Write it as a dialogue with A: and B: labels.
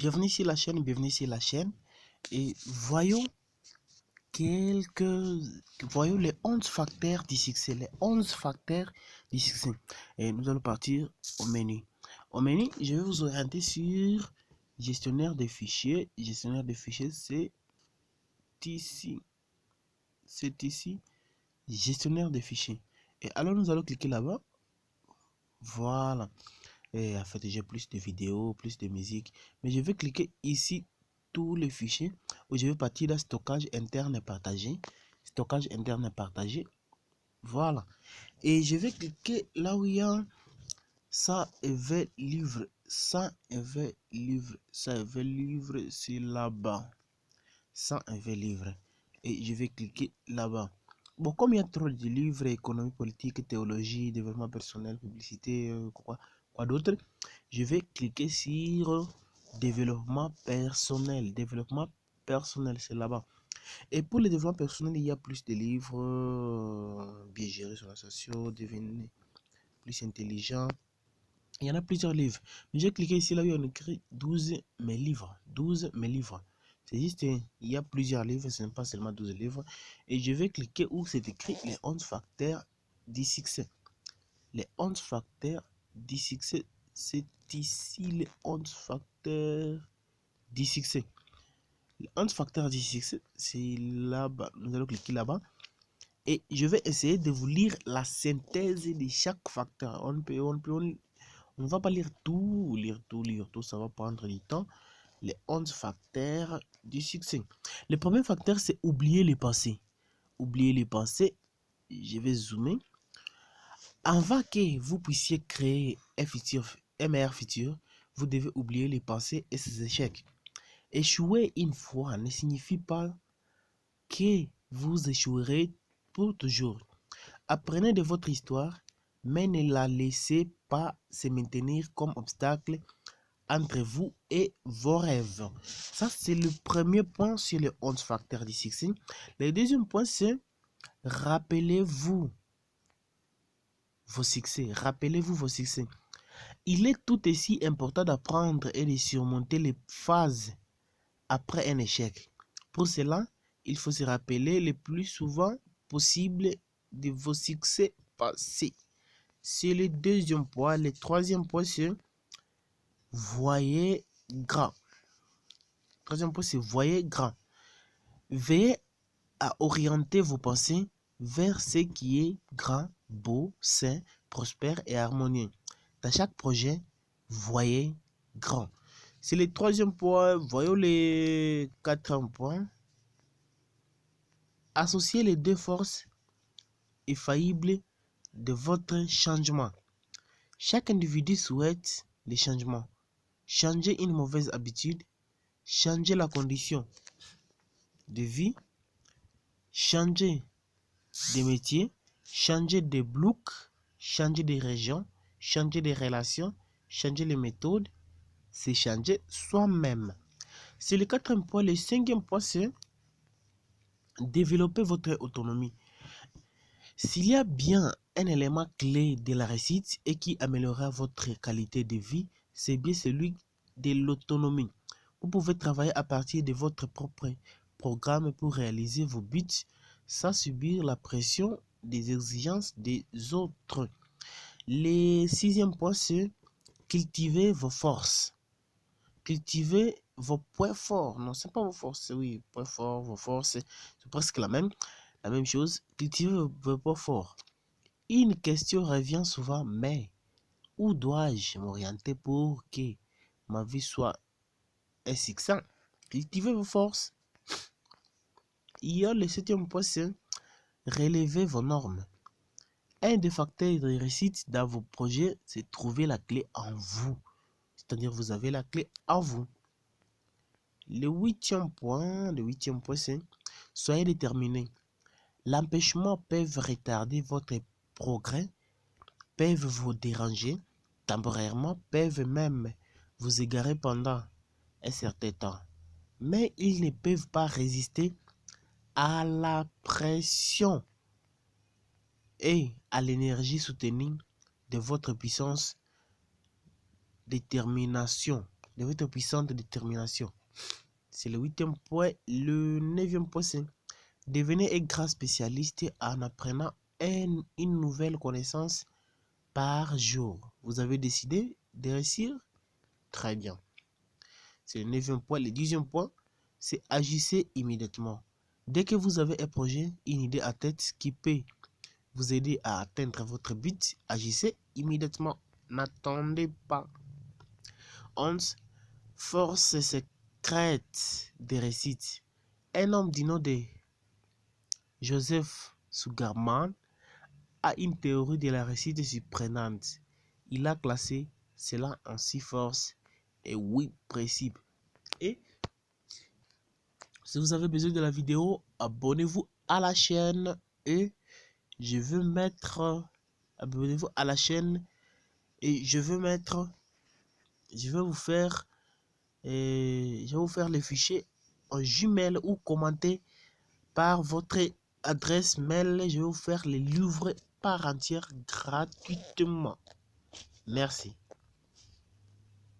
A: Bienvenue sur la chaîne, bienvenue sur la chaîne. Et voyons les 11 facteurs du succès, les 11 facteurs du succès. Et nous allons partir au menu. Au menu, je vais vous orienter sur gestionnaire de fichiers. Gestionnaire de fichiers, c'est ici. C'est ici, gestionnaire de fichiers. Et alors, nous allons cliquer là-bas. Voilà. Et en fait, j'ai plus de vidéos, plus de musique. Mais je vais cliquer ici, tous les fichiers, où je vais partir dans stockage interne partagé. Stockage interne partagé. Voilà. Et je vais cliquer là où il y a ça et livre. Ça et livre. Ça et livre, c'est là-bas. Ça et livre. Et je vais cliquer là-bas. Bon, comme il y a trop de livres, économie politique, théologie, développement personnel, publicité, quoi d'autre, je vais cliquer sur développement personnel. Développement personnel, c'est là-bas. Et pour le développement personnel, il y a plus de livres, bien gérés sur la sociaux, devenir plus intelligent. Il y en a plusieurs livres. J'ai cliqué ici, là où on écrit 12 mes livres. 12 mes livres. C'est juste, il y a plusieurs livres, ce n'est pas seulement 12 livres. Et je vais cliquer où c'est écrit les 11 facteurs du succès. Les 11 facteurs du succès, c'est ici les 11 facteurs du succès. Les 11 facteurs du succès, c'est là-bas. Nous allons cliquer là-bas. Et je vais essayer de vous lire la synthèse de chaque facteur. On ne va pas lire tout, ça va prendre du temps. Les 11 facteurs du succès. Le premier facteur, c'est oublier les passés. Oublier les passés, je vais zoomer. Avant que vous puissiez créer un meilleur futur, vous devez oublier les passés et ses échecs. Échouer une fois ne signifie pas que vous échouerez pour toujours. Apprenez de votre histoire, mais ne la laissez pas se maintenir comme obstacle entre vous et vos rêves. Ça, c'est le premier point sur les 11 facteurs du succès. Le deuxième point, c'est rappelez-vous vos succès. Rappelez-vous vos succès. Il est tout aussi important d'apprendre et de surmonter les phases après un échec. Pour cela, il faut se rappeler le plus souvent possible de vos succès passés. C'est le deuxième point. Le troisième point, c'est voyez grand. Troisième point, c'est voyez grand. Veillez à orienter vos pensées vers ce qui est grand, beau, sain, prospère et harmonieux. Dans chaque projet, voyez grand. C'est le troisième point. Voyons les quatrième point. Associez les deux forces infaillibles de votre changement. Chaque individu souhaite les changements. Changer une mauvaise habitude, changer la condition de vie, changer de métier, changer de look, changer de région, changer de relations, changer les méthodes, c'est changer soi-même. C'est le quatrième point. Le cinquième point, c'est développer votre autonomie. S'il y a bien un élément clé de la réussite et qui améliorera votre qualité de vie, c'est bien celui de l'autonomie. Vous pouvez travailler à partir de votre propre programme pour réaliser vos buts sans subir la pression des exigences des autres. Le sixième point, c'est cultiver vos forces. Cultiver vos points forts. Non, c'est pas vos forces, oui, points forts, vos forces, c'est presque la même chose. Cultiver vos points forts. Une question revient souvent, mais où dois-je m'orienter pour que ma vie soit un succès? Cultivez vos forces. Il y a le septième point, c'est relever vos normes. Un des facteurs de réussite dans vos projets, c'est trouver la clé en vous. C'est-à-dire, vous avez la clé en vous. Le huitième point, c'est soyez déterminé. L'empêchement peut retarder votre progrès, peuvent vous déranger temporairement, peuvent même vous égarer pendant un certain temps. Mais ils ne peuvent pas résister à la pression et à l'énergie soutenue de votre puissance, détermination. de votre puissante détermination. C'est le 8e point. Le 9e point, c'est devenez un grand spécialiste en apprenant une nouvelle connaissance par jour. Vous avez décidé de réussir? Très bien. C'est le 9e point. Le 10e point, c'est agissez immédiatement. Dès que vous avez un projet, une idée à tête qui peut vous aider à atteindre votre but, agissez immédiatement. N'attendez pas. 11. Force secrète des réussites. Un homme du nom de Joseph Sugarman a une théorie de la réussite surprenante. Il a classé cela en 6 forces et 8 principes. Et si vous avez besoin de la vidéo, abonnez-vous à la chaîne et je veux mettre abonnez-vous à la chaîne et je vais vous faire les fichiers en Gmail ou commenter par votre adresse mail. Je vais vous faire les livrer par entière gratuitement. Merci.